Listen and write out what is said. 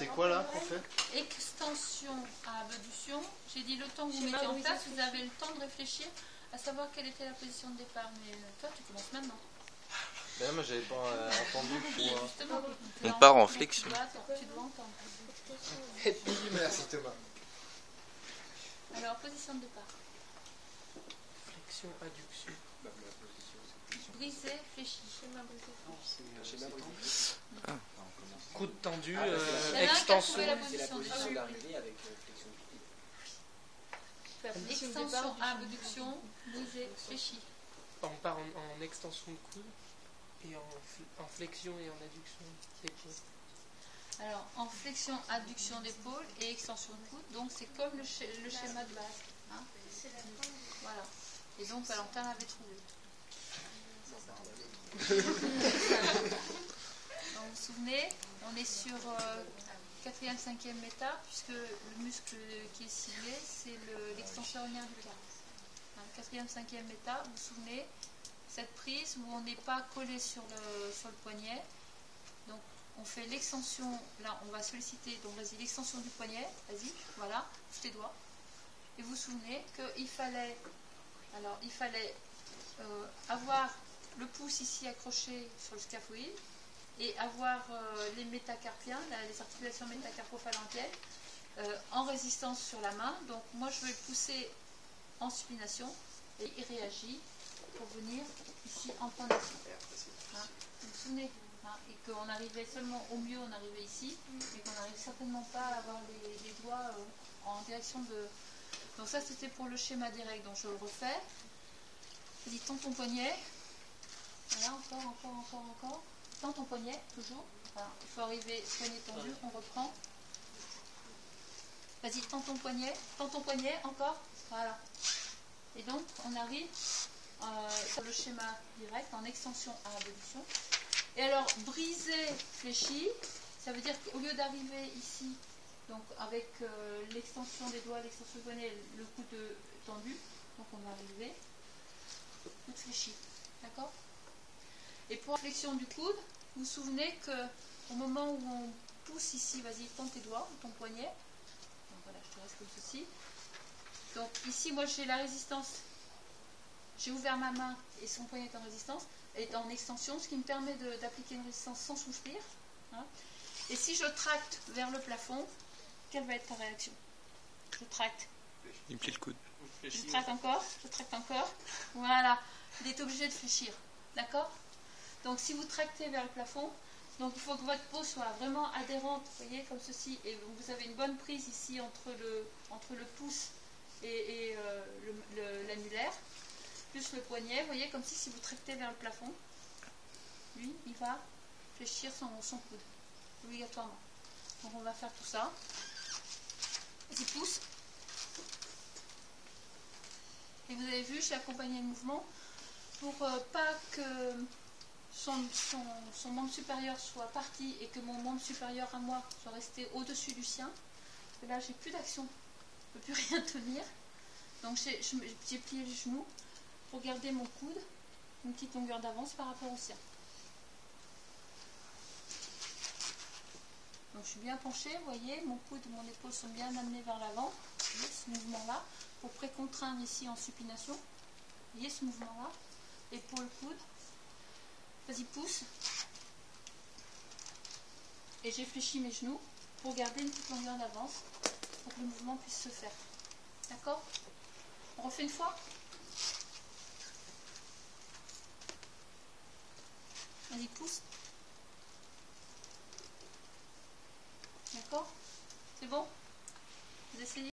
C'est quoi là qu'on fait? Extension à abduction. J'ai dit le temps que vous mettez en place, vous avez le temps de réfléchir à savoir quelle était la position de départ. Mais toi, tu commences maintenant. Ben moi j'avais pas entendu pour... Justement, On part en flexion. Tu dois entendre. Merci Thomas. Alors, position de départ. Flexion, adduction. Brisé, fléchi. Coude tendu, Il y en a un qui a extension. trouvé la C'est la position de position départ. d'arrivée avec flexion du pied. Extension à abduction, brisé, fléchi. On part en extension de coude et en flexion et en adduction d'épaule. Alors, en flexion, adduction d'épaule et extension de coude. Donc, c'est comme le schéma de base. Hein. Voilà. Et donc, Valentin l'avait trouvé. Donc, vous vous souvenez, on est sur 4e, 5e méta, puisque le muscle qui est ciblé, c'est l'extenseur linéaire du quart. 4e, 5e méta, vous vous souvenez, cette prise où on n'est pas collé sur le poignet. Donc, on fait l'extension, là, on va solliciter, donc vas-y, l'extension du poignet, vas-y, voilà, touche tes doigts. Et vous vous souvenez qu'il fallait, avoir le pouce ici accroché sur le scaphoïde et avoir les métacarpiens, les articulations métacarpophalangiennes en résistance sur la main. Donc moi je vais le pousser en supination et il réagit pour venir ici en point d'action. Hein, vous vous souvenez hein, et qu'on arrivait seulement, au mieux on arrivait ici, mais qu'on n'arrive certainement pas à avoir les doigts en direction de... Donc ça c'était pour le schéma direct, donc je le refais. Vas-y, tends ton poignet. Voilà, encore. Tends ton poignet, toujours. Voilà, il faut arriver, poignet tendu, on reprend. Vas-y, tends ton poignet, encore. Voilà. Et donc, on arrive sur le schéma direct, en extension à abduction. Et alors, briser, fléchi, ça veut dire qu'au lieu d'arriver ici, donc avec l'extension des doigts, l'extension du poignet, le coude tendu, donc on va arriver, coude fléchi. D'accord ? Et pour la flexion du coude, vous vous souvenez qu'au moment où on pousse ici, vas-y, tends tes doigts, ton poignet. Donc voilà, je te reste comme ceci. Donc ici, moi j'ai la résistance. J'ai ouvert ma main et son poignet est en résistance, est en extension, ce qui me permet d'appliquer une résistance sans souffrir. Hein. Et si je tracte vers le plafond, quelle va être ta réaction? Je tracte. Il me plie le coude. Je tracte encore. Voilà. Il est obligé de fléchir. D'accord? Donc si vous tractez vers le plafond, donc il faut que votre peau soit vraiment adhérente, vous voyez, comme ceci, et vous avez une bonne prise ici entre le pouce et l'annulaire, plus le poignet, vous voyez, comme si vous tractez vers le plafond, lui, il va fléchir son coude, obligatoirement. Donc on va faire tout ça. Vas-y, pousse. Et vous avez vu, j'ai accompagné le mouvement pour pas que son membre supérieur soit parti et que mon membre supérieur à moi soit resté au-dessus du sien. Et là, j'ai plus d'action, je ne peux plus rien tenir. Donc j'ai plié les genoux pour garder mon coude, une petite longueur d'avance par rapport au sien. Donc je suis bien penchée, vous voyez, mon coude et mon épaule sont bien amenés vers l'avant. Vous voyez ce mouvement-là, pour pré-contraindre ici en supination. Vous voyez ce mouvement-là, épaule, coude. Vas-y, pousse. Et j'ai fléchi mes genoux pour garder une petite longueur d'avance pour que le mouvement puisse se faire. D'accord? On refait une fois. Vas-y, pousse. D'accord? C'est bon? Vous essayez?